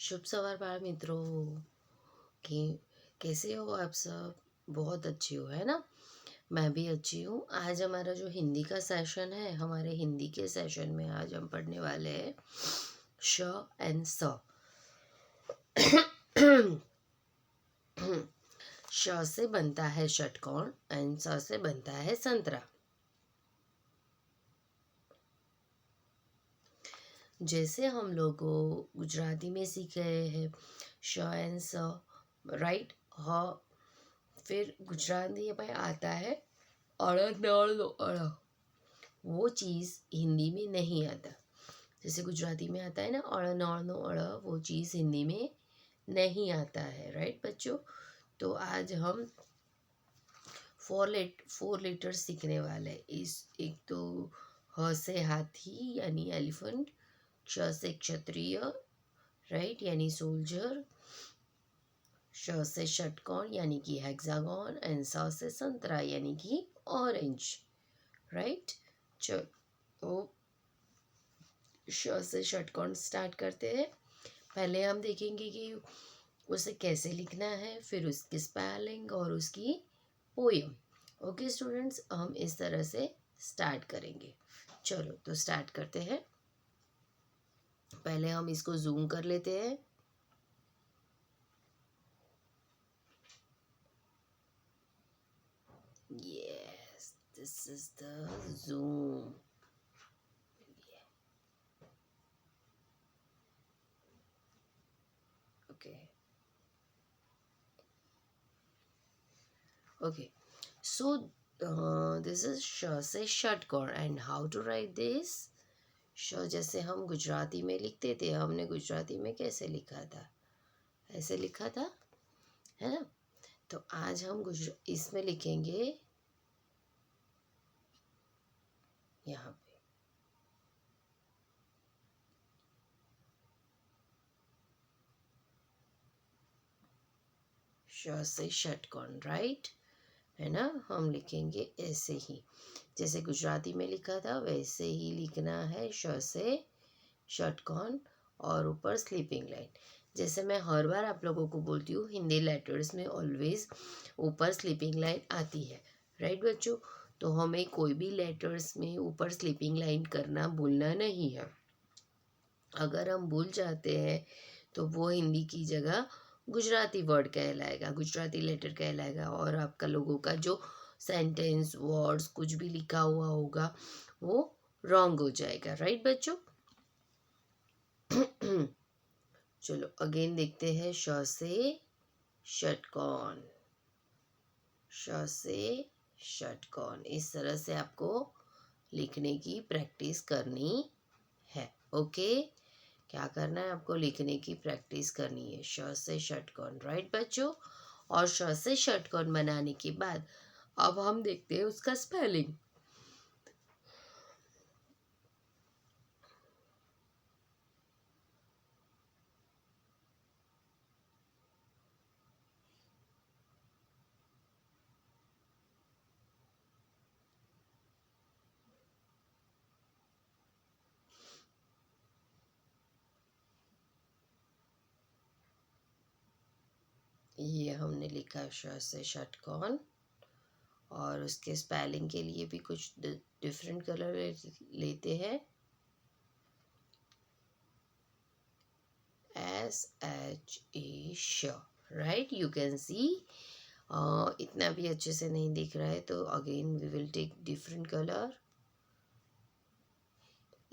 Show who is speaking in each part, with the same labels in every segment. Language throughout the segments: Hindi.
Speaker 1: शुभ सवार बाल मित्रों कि कैसे हो आप सब। बहुत अच्छी हो, है ना। मैं भी अच्छी हूँ। आज हमारा जो हिंदी का सेशन है, हमारे हिंदी के सेशन में आज हम पढ़ने वाले हैं श एंड स। श से बनता है षटकोण एंड स से बनता है संतरा। जैसे हम लोग गुजराती में सीख रहे हैं श एंड स, राइट। ह फिर गुजराती में आता है अड़ नड़ लो अड़। वो चीज़ हिंदी में नहीं आता। जैसे गुजराती में आता है ना अड़ नड़ नो अड़, वो चीज़ हिंदी में नहीं आता है, राइट बच्चों। तो आज हम फोर लेटर सीखने वाले हैं। इस एक तो ह से हाथी यानी एलिफेंट, क्ष से क्षत्रिय, राइट, यानी सोल्जर, श से षटकोण यानी कि हेक्सागोन एंड स से संतरा यानी कि ऑरेंज, राइट। चलो तो श से षटकोण स्टार्ट करते हैं। पहले हम देखेंगे कि उसे कैसे लिखना है, फिर उसकी स्पेलिंग और उसकी पोयम। ओके स्टूडेंट्स, हम इस तरह से स्टार्ट करेंगे। चलो तो स्टार्ट करते हैं। पहले हम इसको जूम कर लेते हैं। Yes, this is the zoom. Okay. Okay. So this is sh से षटकोण and how to write this? श जैसे हम गुजराती में लिखते थे, हमने गुजराती में कैसे लिखा था? ऐसे लिखा था, है ना। तो आज हम इसमें लिखेंगे यहाँ पे श से षटकोण, राइट, है ना। हम लिखेंगे ऐसे ही जैसे गुजराती में लिखा था, वैसे ही लिखना है श से षटकोण और ऊपर स्लीपिंग लाइन। जैसे मैं हर बार आप लोगों को बोलती हूँ, हिंदी लेटर्स में ऑलवेज ऊपर स्लीपिंग लाइन आती है, राइट बच्चों। तो हमें कोई भी लेटर्स में ऊपर स्लीपिंग लाइन करना भूलना नहीं है। अगर हम भूल जाते हैं तो वो हिंदी की जगह गुजराती वर्ड कहलाएगा, गुजराती लेटर कहलाएगा, और आपका लोगों का जो सेंटेंस वर्ड्स कुछ भी लिखा हुआ होगा वो रॉन्ग हो जाएगा, राइट बच्चों। चलो अगेन देखते हैं श से षटकोण, श से षटकोण। इस तरह से आपको लिखने की प्रैक्टिस करनी है। ओके, क्या करना है आपको? लिखने की प्रैक्टिस करनी है श से षटकोण, राइट बच्चों। और श से षटकोण बनाने के बाद अब हम देखते हैं उसका स्पेलिंग। ये हमने लिखा श से षटकोण, और उसके स्पेलिंग के लिए भी कुछ डिफरेंट कलर लेते हैं। SHA श, राइट, यू कैन सी। इतना भी अच्छे से नहीं दिख रहा है तो again we will take different colour.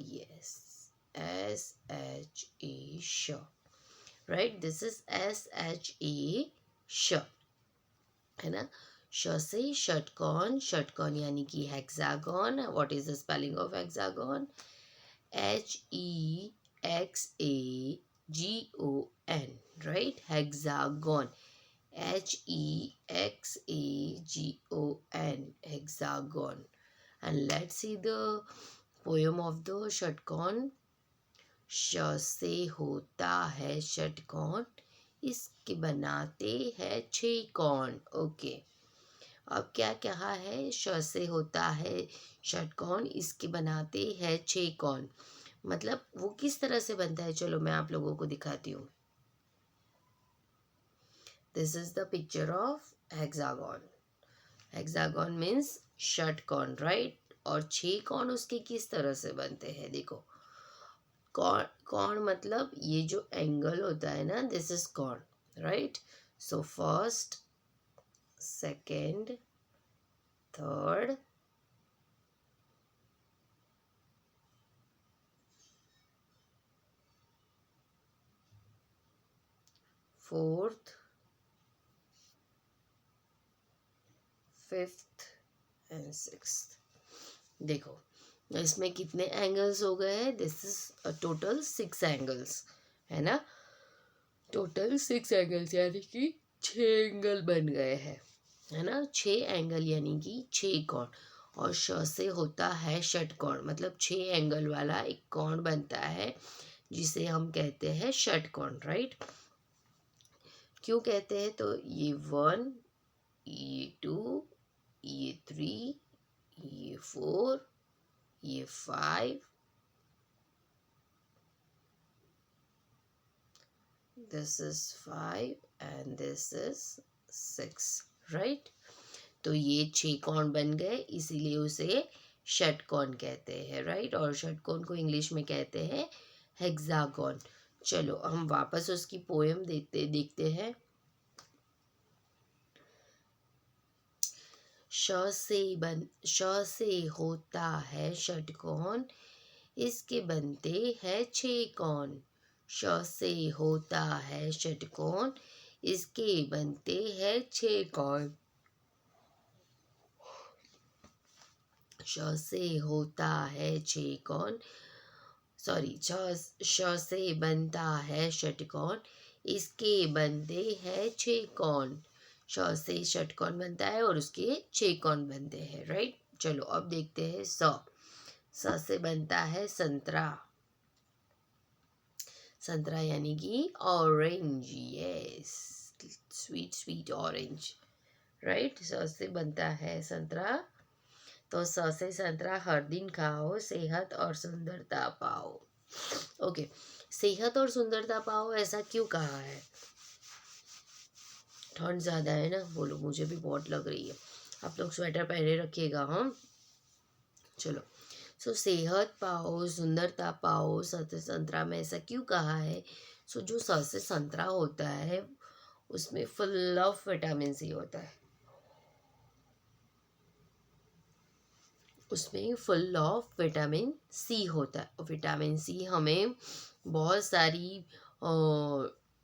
Speaker 1: Yes, SHA श, राइट, दिस इज SHA श, है ना। श से षटकोण, षटकोण यानी कि hexagon. What is the spelling of hexagon? HEXAGON, right? Hexagon, HEXAGON, hexagon. And let's see the poem of the षटकोण। श से होता है षटकोण, इसके बनाते हैं छह कोण। ओके, अब क्या कहा है? श से होता है षटकोण, इसके बनाते हैं छह कोण। मतलब वो किस तरह से बनता है, चलो मैं आप लोगों को दिखाती हूँ। This is the picture of hexagon. Hexagon means षटकोण, राइट. और 6 कोण उसके किस तरह से बनते हैं, देखो. कोण, कोण मतलब ये जो एंगल होता है ना, दिस इज कोण, right. So first, second, third, fourth, fifth and sixth. देखो इसमें कितने एंगल्स हो गए हैं, दिस इज टोटल 6 एंगल्स, है ना. टोटल 6 एंगल्स यानी कि 6 एंगल बन गए हैं, है ना. 6 एंगल यानी कि 6 कोण. और श से होता है षटकोण, मतलब 6 एंगल वाला एक कोण बनता है जिसे हम कहते हैं षटकोण, राइट. क्यों कहते हैं, तो ये 1, ये 2, ये 3, ये 4, ये 5, this is 5 and this is 6, right. तो ये 6 कोण बन गए, इसीलिए उसे षटकोण कहते हैं, राइट. और षटकोण को इंग्लिश में कहते हैं हेक्सागोन. चलो हम वापस उसकी पोएम देखते हैं. श से होता है षटकोण, इसके बनते हैं 6 कोण. श से होता है षटकोण, इसके बनते हैं 6 कोण. श से होता है 6 कोण, सॉरी, श से बनता है षटकोण, इसके बनते हैं 6 कोण. श से षटकोण बनता है और उसके 6 कोण बनते हैं, राइट. चलो अब देखते हैं स से बनता है संतरा. संतरा यानी कि orange, yes, sweet sweet orange, right. स से बनता है संतरा, तो स से संतरा हर दिन खाओ, सेहत और सुंदरता पाओ. ओके, सेहत और सुंदरता पाओ ऐसा क्यों कहा है. ठंड ज़्यादा है ना, बोलो, मुझे भी बहुत लग रही है. आप लोग स्वेटर पहने रखिएगा. हम चलो. सो सेहत पाओ, सुंदरता पाओ, संतरा में ऐसा क्यों कहा है. सो जो स से संतरा होता है उसमें फुल ऑफ विटामिन सी होता है. उसमें फुल ऑफ विटामिन सी होता है. विटामिन सी हमें बहुत सारी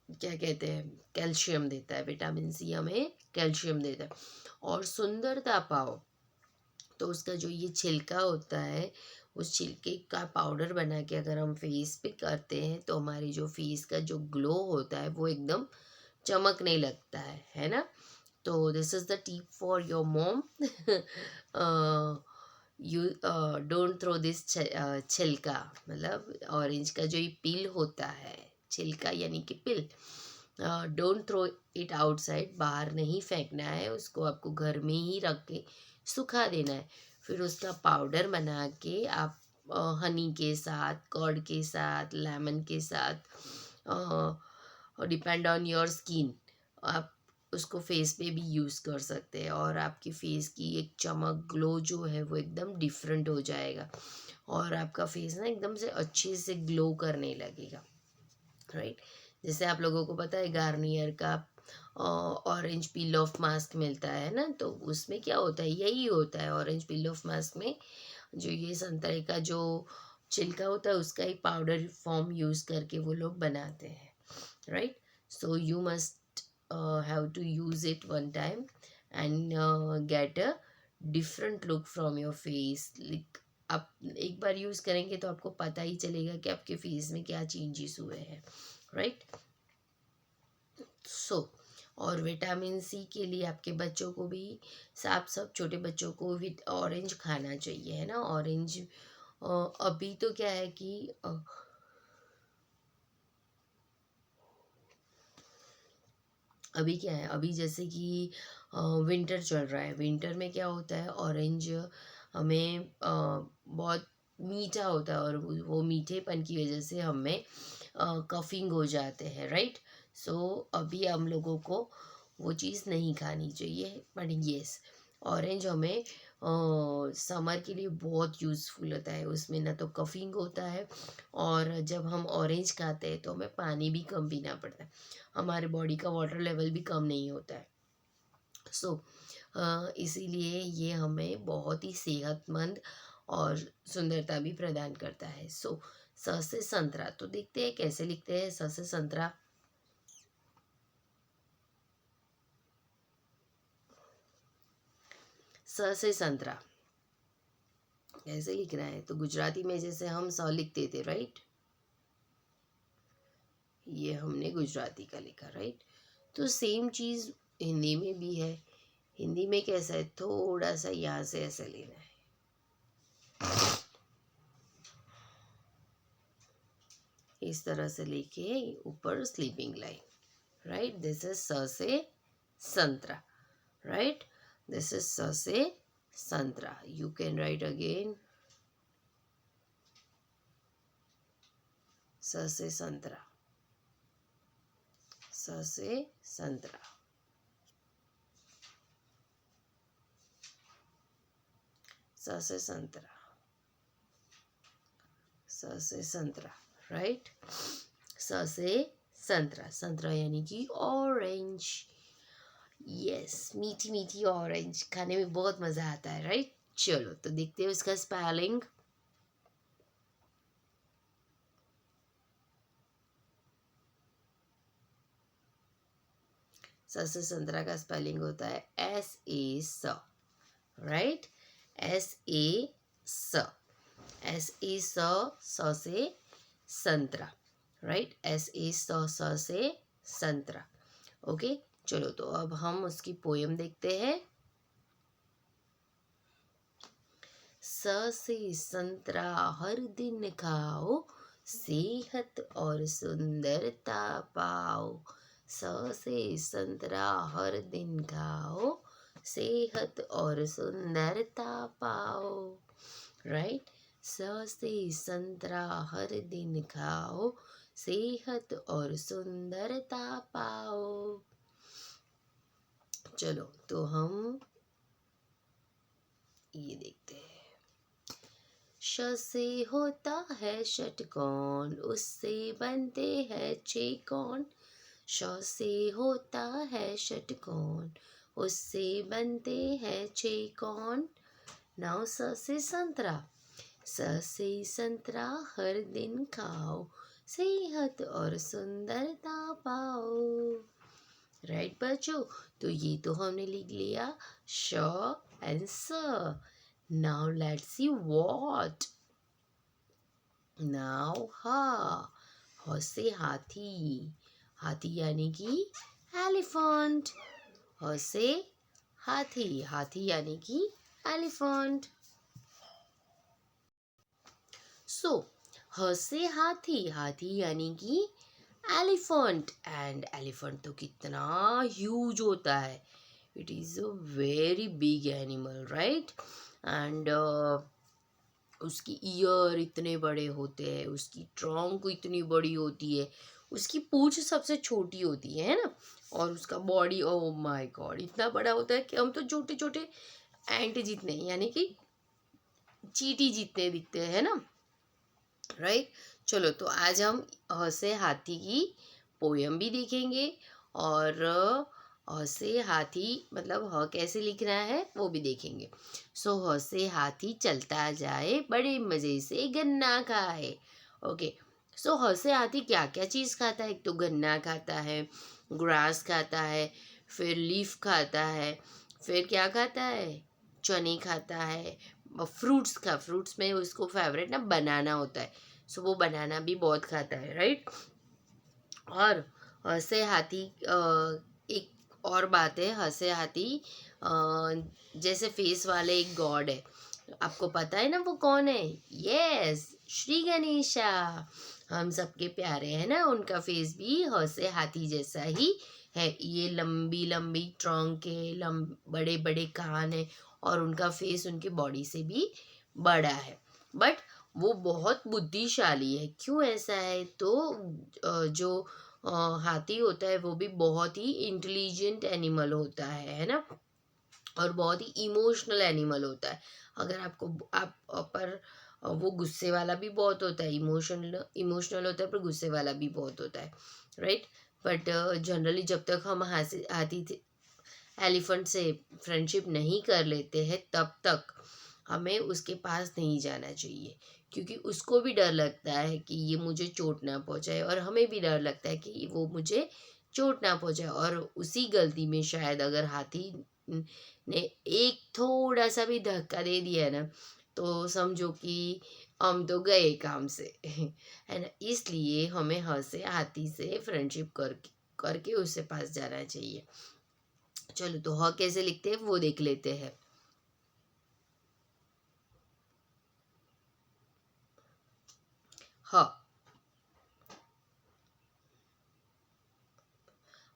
Speaker 1: क्या कहते हैं, कैल्शियम देता है. विटामिन सी हमें कैल्शियम देता है. और सुंदरता पाओ, तो उसका जो ये छिलका होता है, उस छिलके का पाउडर बना के अगर हम फेस पे करते हैं तो हमारी जो फेस का जो ग्लो होता है वो एकदम चमकने लगता है ना. तो this is the tip for your mom. You don't throw this छिलका, मतलब ऑरेंज का जो ये पील होता है, छिलका यानी कि पिल, डोंट थ्रो इट आउटसाइड. बाहर नहीं फेंकना है उसको, आपको घर में ही रख के सुखा देना है. फिर उसका पाउडर बना के आप हनी के साथ, कर्ड के साथ, लेमन के साथ, डिपेंड ऑन योर स्किन, आप उसको फेस पे भी यूज़ कर सकते हैं. और आपकी फेस की एक चमक, ग्लो जो है वो एकदम डिफरेंट हो जाएगा और आपका फेस ना एकदम से अच्छे से ग्लो करने लगेगा, राइट. जैसे आप लोगों को पता है गार्नियर का ऑरेंज पील ऑफ मास्क मिलता है ना, तो उसमें क्या होता है, यही होता है. ऑरेंज पील ऑफ मास्क में जो ये संतरे का जो छिलका होता है उसका ही पाउडर फॉर्म यूज़ करके वो लोग बनाते हैं, right. So you must have to use it one time and get a different look from your face. like आप एक बार यूज़ करेंगे तो आपको पता ही चलेगा कि आपके फेस में क्या चेंजेस हुए हैं, राइट. सो और विटामिन सी के लिए आपके बच्चों को भी, सब छोटे बच्चों को भी ऑरेंज खाना चाहिए, है ना. ऑरेंज अभी तो क्या है कि अभी क्या है, अभी जैसे कि विंटर चल रहा है. विंटर में क्या होता है, ऑरेंज हमें बहुत मीठा होता है और वो मीठेपन की वजह से हमें कफिंग हो जाते हैं, राइट. सो अभी हम लोगों को वो चीज़ नहीं खानी चाहिए। बट येस, ऑरेंज हमें समर के लिए बहुत यूज़फुल होता है। उसमें ना तो कफिंग होता है, और जब हम ऑरेंज खाते हैं तो हमें पानी भी कम पीना पड़ता है, हमारे बॉडी का वाटर लेवल भी कम नहीं होता है। सो इसीलिए ये हमें बहुत ही सेहतमंद और सुंदरता भी प्रदान करता है। सो स से संतरा, तो देखते हैं कैसे लिखते हैं स से संतरा। स से संतरा कैसे लिखना है, तो गुजराती में जैसे हम स लिखते थे, राइट, ये हमने गुजराती का लिखा, राइट। तो सेम चीज़ हिंदी में भी है। हिंदी में कैसा है, थोड़ा सा यहाँ से ऐसे लेना है, इस तरह से लेके ऊपर sleeping line, right. This is स से संतरा, राइट। दिस इज स से संतरा। यू कैन राइट अगेन, स से संतरा, स से संतरा, स से संतरा, स से संतरा, राइट। स से संतरा, संतरा यानी कि ऑरेंज। यस, मीठी मीठी ऑरेंज खाने में बहुत मज़ा आता है, राइट। चलो तो देखते हैं उसका स्पेलिंग। स से संतरा का स्पेलिंग होता है S-A-S, राइट। S-A-S, S-A-S, स से संतरा, राइट। S-A-S, स से संतरा। ओके, चलो तो अब हम उसकी पोयम देखते हैं। स से संतरा हर दिन खाओ, सेहत और सुंदरता पाओ। स से संतरा हर दिन खाओ, सेहत और सुंदरता पाओ, राइट। स से संतरा हर दिन खाओ, सेहत और सुंदरता पाओ। चलो तो हम ये देखते हैं। श से होता है षटकोण, उससे बनते हैं छह कोण। श से होता है षटकोण, उससे बनते हैं छह कोण। नाउ स से संतरा, स से संतरा हर दिन खाओ, सेहत और सुंदरता पाओ, राइट बच्चों। तो ये तो हमने लिख लिया श एंड स। Now let's see what. Now ha, ह से हाथी, हाथी यानी कि एलिफेंट। ह से हाथी, हाथी यानी कि एलिफेंट। सो ह से हाथी, हाथी यानी कि एलिफेंट। एंड एलिफेंट तो कितना ह्यूज होता है, it is a very big animal, right. And उसकी ईयर इतने बड़े होते हैं, उसकी ट्रंक इतनी बड़ी होती है, उसकी पूंछ सबसे छोटी होती है ना, और उसका बॉडी, ओह माय गॉड, इतना बड़ा होता है कि हम तो छोटे छोटे एंट जितने, यानी कि चींटी जितने दिखते हैं ना, राइट। चलो तो आज हम ह से हाथी की पोयम भी देखेंगे, और ह से हाथी मतलब ह कैसे लिखना है वो भी देखेंगे। सो ह से हाथी चलता जाए, बड़े मज़े से गन्ना खाए। ओके, सो ह से हाथी क्या क्या चीज़ खाता है, एक तो गन्ना खाता है, ग्रास खाता है, फिर लीफ खाता है, फिर क्या खाता है, चने खाता है, फ्रूट्स का, फ्रूट्स में उसको फेवरेट ना बनाना होता है, सो वो बनाना भी बहुत खाता है, राइट। और हंसे हाथी एक और बात है, हंसे हाथी जैसे फेस वाले एक गॉड है, आपको पता है ना वो कौन है, यस, श्री गणेशा। हम सबके प्यारे हैं ना, उनका फेस भी हंसे हाथी जैसा ही है, ये लंबी लंबी ट्रंक है, बड़े बड़े कान है, और उनका फेस उनके बॉडी से भी बड़ा है, बट वो बहुत बुद्धिशाली है। क्यों ऐसा है, तो जो हाथी होता है वो भी बहुत ही इंटेलिजेंट एनिमल होता है ना, और बहुत ही इमोशनल एनिमल होता है। अगर आपको आप पर वो गुस्से वाला भी बहुत होता है, इमोशनल इमोशनल होता है पर गुस्से वाला भी बहुत होता है, राइट। बट जनरली जब तक हम हाथी एलिफेंट से फ्रेंडशिप नहीं कर लेते हैं तब तक हमें उसके पास नहीं जाना चाहिए, क्योंकि उसको भी डर लगता है कि ये मुझे चोट ना पहुंचाए, और हमें भी डर लगता है कि वो मुझे चोट ना पहुंचाए। और उसी गलती में शायद अगर हाथी ने एक थोड़ा सा भी धक्का दे दिया ना, तो समझो कि हम तो गए काम से है ना। इसलिए हमें हाथी से फ्रेंडशिप करके उसके पास जाना चाहिए। चलो तो ह कैसे लिखते हैं वो देख लेते हैं। ह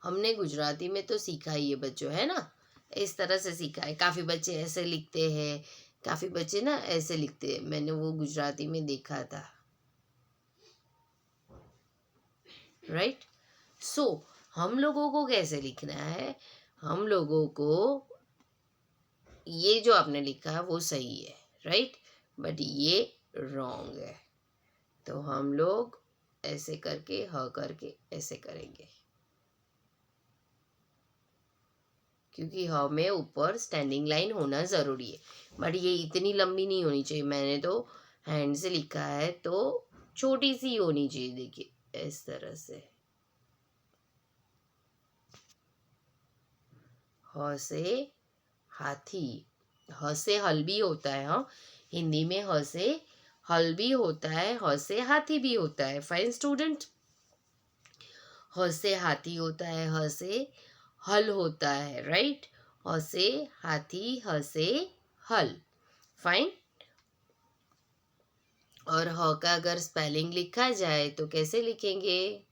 Speaker 1: हमने गुजराती में तो सीखा ही है बच्चों, है ना, इस तरह से सीखा है। काफी बच्चे ऐसे लिखते हैं, काफी बच्चे ना ऐसे लिखते हैं, मैंने वो गुजराती में देखा था, राइट। सो हम लोगों को कैसे लिखना है, हम लोगों को ये जो आपने लिखा है वो सही है, राइट, बट ये रॉन्ग है। तो हम लोग ऐसे करके ह करके ऐसे करेंगे, क्योंकि हमें ऊपर स्टैंडिंग लाइन होना ज़रूरी है, बट ये इतनी लंबी नहीं होनी चाहिए। मैंने तो हैंड से लिखा है तो छोटी सी होनी चाहिए, देखिए इस तरह से। ह से हाथी, ह से हल भी होता है, हाँ, हिंदी में ह से हल भी होता है, ह से हाथी भी होता है। फाइन स्टूडेंट, ह से हाथी होता है, ह से हल होता है, राइट। ह से हाथी, ह से हल, फाइन। और ह का अगर स्पेलिंग लिखा जाए तो कैसे लिखेंगे?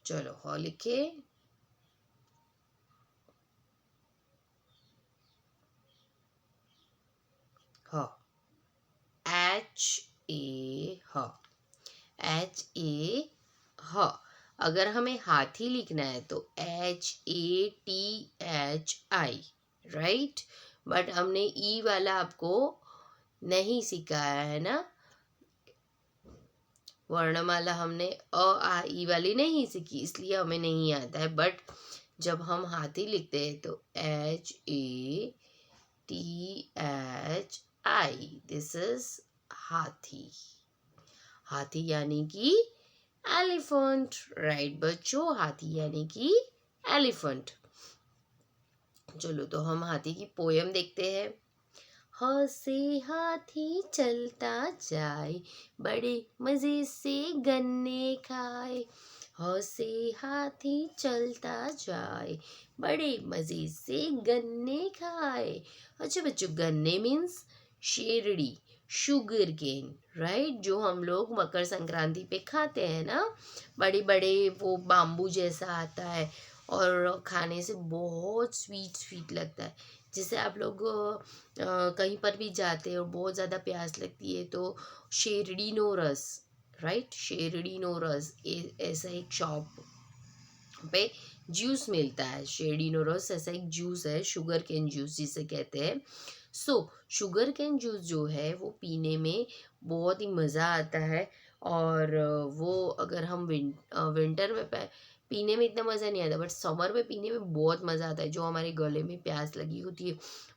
Speaker 1: चलो ह लिखे। ह, एच ए ह, एच ए ह। अगर हमें हाथी लिखना है तो HATHI, राइट। बट हमने ई वाला आपको नहीं सिखाया है ना, वर्णमाला हमने अ आ ई वाली नहीं सीखी, इसलिए हमें नहीं आता है। बट जब हम हाथी लिखते हैं तो HATHI, दिस इज हाथी। हाथी यानी कि एलिफेंट, राइट बच्चों, हाथी यानी कि एलिफेंट। चलो तो हम हाथी की पोयम देखते हैं। ह से हाथी चलता जाए, बड़े मजे से गन्ने खाए। ह से हाथी चलता जाए, बड़े मजे से गन्ने खाए। अच्छा बच्चों, गन्ने मीन्स शेरड़ी, शुगर केन, राइट, जो हम लोग मकर संक्रांति पे खाते हैं ना, बड़े बड़े वो बाम्बू जैसा आता है और खाने से बहुत स्वीट स्वीट लगता है। जैसे आप लोग कहीं पर भी जाते हो, बहुत ज़्यादा प्यास लगती है तो शेरडी नो रस, राइट, शेरडी नो रस ऐसा एक शॉप पे जूस मिलता है। शेरडी नो रस ऐसा एक जूस है, शुगर केन जूस जिसे कहते हैं। सो शुगर केन जूस जो है वो पीने में बहुत ही मज़ा आता है। और वो अगर हम विंटर में पीने में इतना मज़ा नहीं आता, बट समर में पीने में बहुत मज़ा आता है। जो हमारे गले में प्यास लगी होती है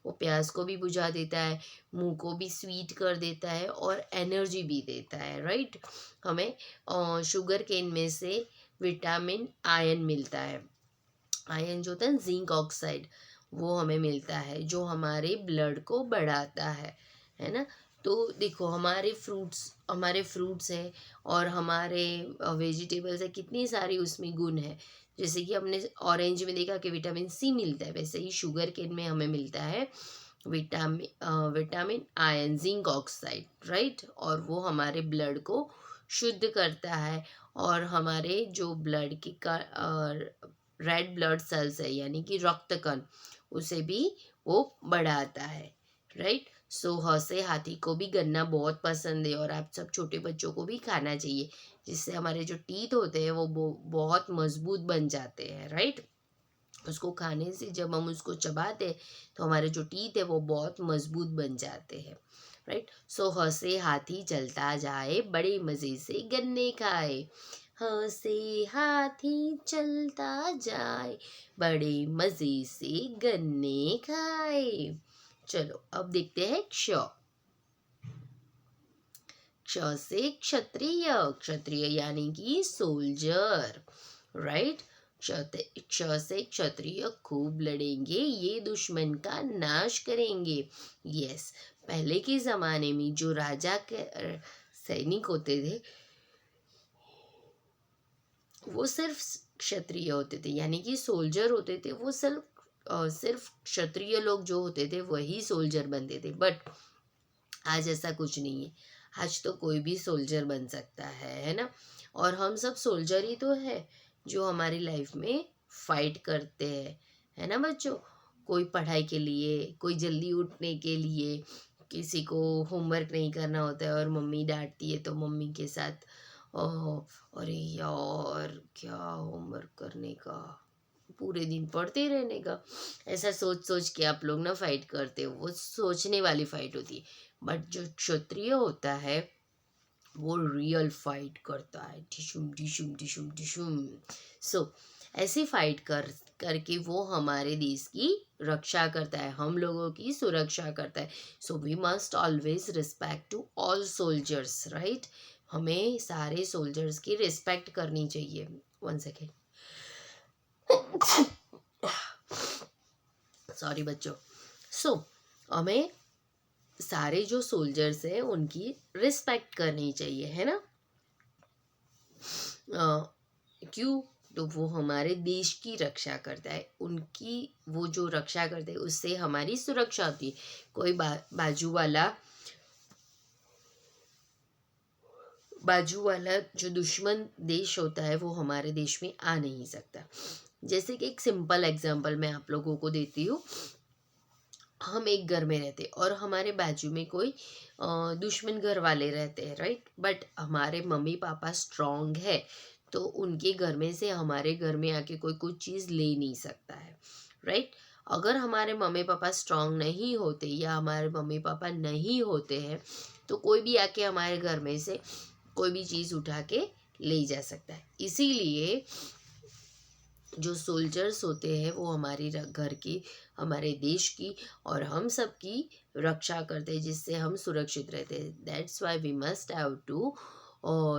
Speaker 1: वो प्यास को भी बुझा देता है, मुंह को भी स्वीट कर देता है और एनर्जी भी देता है, राइट। हमें शुगर केन में से विटामिन आयन मिलता है। आयन जो होता है जिंक ऑक्साइड, वो हमें मिलता है जो हमारे ब्लड को बढ़ाता है ना। तो देखो हमारे फ्रूट्स हैं और हमारे वेजिटेबल्स है, कितनी सारी उसमें गुण है। जैसे कि हमने ऑरेंज में देखा कि विटामिन सी मिलता है, वैसे ही शुगर केन में हमें मिलता है vitamin ion, zinc oxide, right. और वो हमारे ब्लड को शुद्ध करता है और हमारे जो ब्लड की रेड ब्लड सेल्स है यानी कि रक्त कण, उसे भी वो बढ़ाता है, राइट। सो ह से हाथी को भी गन्ना बहुत पसंद है और आप सब छोटे बच्चों को भी खाना चाहिए, जिससे हमारे जो टीथ होते हैं वो बहुत मजबूत बन जाते हैं, राइट। उसको खाने से जब हम उसको चबाते हैं तो हमारे जो टीथ है वो बहुत मजबूत बन जाते हैं, राइट। सो ह से हाथी चलता जाए, बड़े मज़े से गन्ने खाए। ह से हाथी चलता जाए, बड़े मज़े से गन्ने खाए। चलो अब देखते हैं क्ष। क्ष से क्षत्रिय, क्षत्रिय यानी कि सोल्जर, राइट। क्ष से क्षत्रिय खूब लड़ेंगे, ये दुश्मन का नाश करेंगे। यस, पहले के जमाने में जो राजा के सैनिक होते थे वो सिर्फ क्षत्रिय होते थे, यानी कि सोल्जर होते थे वो सिर्फ क्षत्रिय लोग जो होते थे वही सोल्जर बनते थे। बट आज ऐसा कुछ नहीं है, आज तो कोई भी सोल्जर बन सकता है ना। और हम सब सोल्जर ही तो है जो हमारी लाइफ में फाइट करते हैं, है ना बच्चों। कोई पढ़ाई के लिए, कोई जल्दी उठने के लिए, किसी को होमवर्क नहीं करना होता है और मम्मी डांटती है तो मम्मी के साथ अरे यार क्या होमवर्क करने का, पूरे दिन पढ़ते रहने का, ऐसा सोच सोच के आप लोग ना फाइट करते हो। वो सोचने वाली फाइट होती है। बट जो क्षत्रिय होता है वो रियल फाइट करता है, डिशुम डिशुम डिशुम डिशुम। सो ऐसी फाइट करके वो हमारे देश की रक्षा करता है, हम लोगों की सुरक्षा करता है। So we must always respect to all soldiers, right. हमें सारे सोल्जर्स की रिस्पेक्ट करनी चाहिए। वन सेकेंड, सॉरी बच्चों। सो हमें सारे जो सोल्जर्स हैं उनकी रिस्पेक्ट करनी चाहिए, है ना। क्यों, तो वो हमारे देश की रक्षा करता है, उनकी वो जो रक्षा करते हैं उससे हमारी सुरक्षा होती है। कोई बाजू वाला जो दुश्मन देश होता है वो हमारे देश में आ नहीं सकता। जैसे कि एक सिंपल एग्जांपल मैं आप लोगों को देती हूँ। हम एक घर में रहते और हमारे बाजू में कोई दुश्मन घर वाले रहते हैं, राइट। बट हमारे मम्मी पापा स्ट्रांग है तो उनके घर में से हमारे घर में आके कोई कुछ चीज़ ले नहीं सकता है, राइट। अगर हमारे मम्मी पापा स्ट्रांग नहीं होते या हमारे मम्मी पापा नहीं होते हैं तो कोई भी आके हमारे घर में से कोई भी चीज़ उठा के ले जा सकता है। इसीलिए जो सोल्जर्स होते हैं वो हमारी घर की, हमारे देश की और हम सब की रक्षा करते हैं, जिससे हम सुरक्षित रहते हैं। That's why we must have to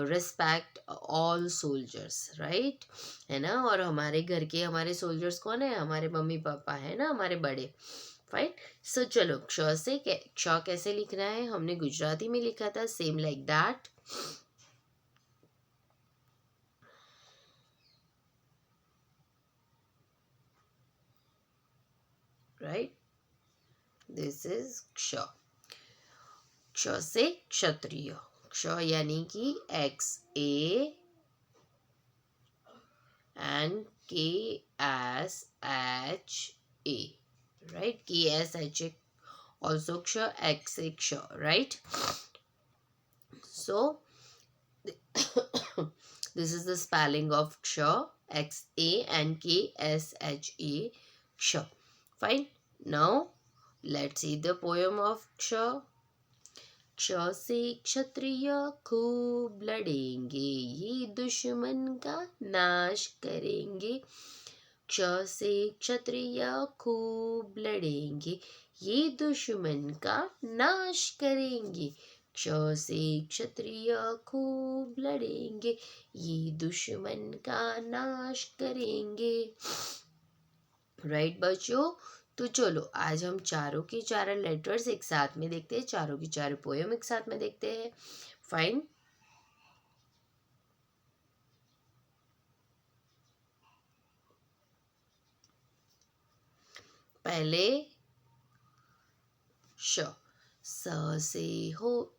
Speaker 1: respect all soldiers, right, है ना। और हमारे घर के हमारे सोल्जर्स कौन है, हमारे मम्मी पापा है ना, हमारे बड़े, फाइन। सो चलो क्ष से क्ष कैसे लिखना है, हमने गुजराती में लिखा था, same like that. Right, this is क्ष। क्ष से क्षत्रिय, क्ष यानी कि XA and KSHA, right, KSHA also क्ष, X a क्ष, right. So this is the spelling of क्ष, XA and KSHA, क्ष, fine. Now let's see the poem of क्ष। क्ष से क्षत्रिय खूब लड़ेंगे, ये दुश्मन का नाश करेंगे। क्ष से क्षत्रिय खूब लड़ेंगे, ये दुश्मन का नाश करेंगे। क्ष से क्षत्रिय खूब लड़ेंगे, ये दुश्मन का नाश करेंगे। राइट बच्चों, तो चलो आज हम चारों के चारों लेटर्स एक साथ में देखते हैं, चारों की चारों पोएम एक साथ में देखते हैं। फाइन, पहले श, स से हो,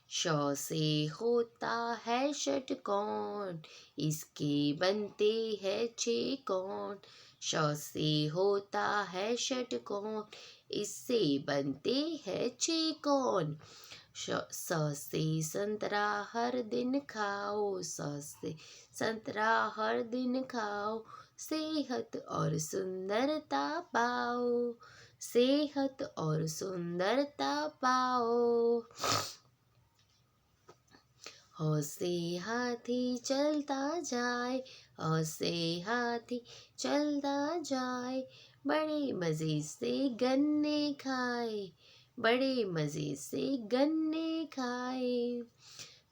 Speaker 1: श से होता है षटकोण, इसके बनते हैं 6 कोण। श से होता है षटकोण, इससे बनते हैं छह कोण। स से संतरा हर दिन खाओ, स से संतरा हर दिन खाओ, सेहत और सुंदरता पाओ, सेहत और सुंदरता पाओ। ह से हाथी चलता जाए, ह से हाथी चलता जाए, बड़े मज़े से गन्ने खाए, बड़े मज़े से गन्ने खाए।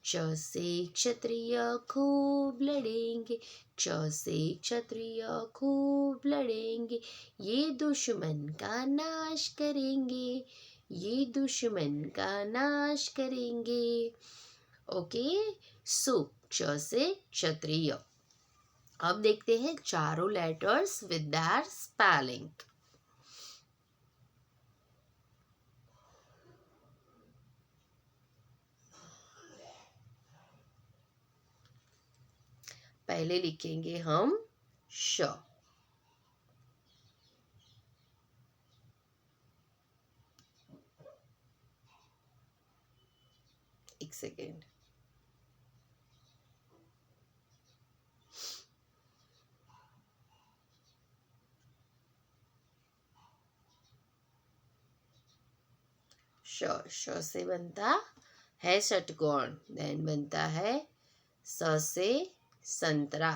Speaker 1: क्ष से क्षत्रिय खूब लड़ेंगे, क्ष से क्षत्रिय खूब लड़ेंगे, ये दुश्मन का नाश करेंगे, ये दुश्मन का नाश करेंगे। ओके, सो क्ष से क्षत्रिय। अब देखते हैं चारों लेटर्स विद देयर स्पेलिंग। पहले लिखेंगे हम श। एक सेकेंड। श, श से बनता है षटकोण, देन बनता है स से संतरा,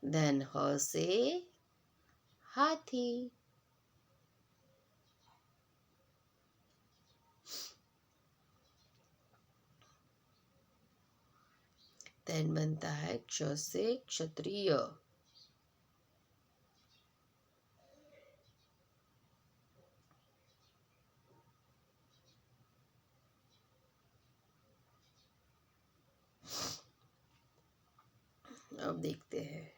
Speaker 1: देन ह से हाथी, देन बनता है क्ष से क्षत्रिय, अब देखते हैं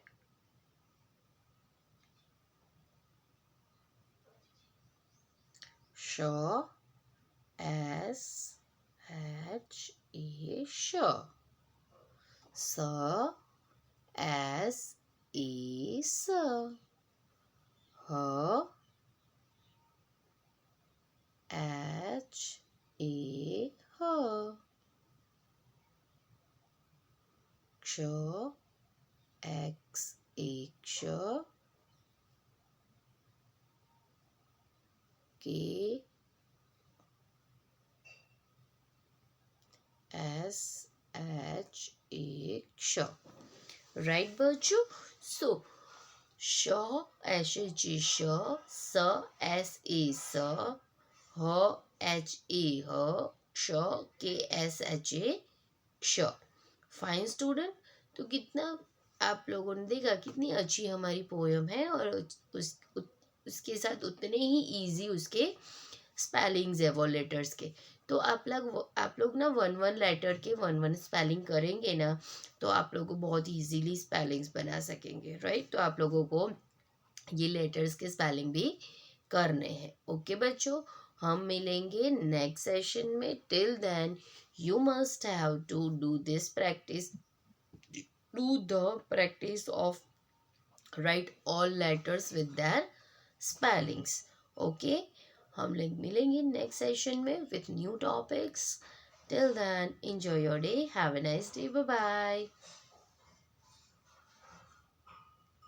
Speaker 1: श, एस एच ए श, स एस ए स, ह एच ए ह, क्ष एक्स ए क्ष, के एस एच ए क्ष। राइट बच्चों, सो श एच एच ए श, स एस ए स, ह एच ए ह, क्ष के एस एच ए क्ष। फाइन स्टूडेंट, तो कितना आप लोगों ने देखा कितनी अच्छी हमारी पोयम है, और उसके साथ उतने ही इजी उसके स्पेलिंग्स है वो लेटर्स के। तो आप लोग ना वन वन लेटर के वन वन स्पेलिंग करेंगे ना, तो आप लोग को बहुत इजीली स्पेलिंग्स बना सकेंगे, राइट। तो आप लोगों को ये लेटर्स के स्पेलिंग भी करने हैं। ओके बच्चों, हम मिलेंगे नेक्स्ट सेशन में। Till then you must have to do this practice, do the practice of write all letters with their spellings. Okay, हम लोग मिलेंगे नेक्स्ट सेशन में with new topics. Till then, enjoy your day. Have a nice day. Bye bye.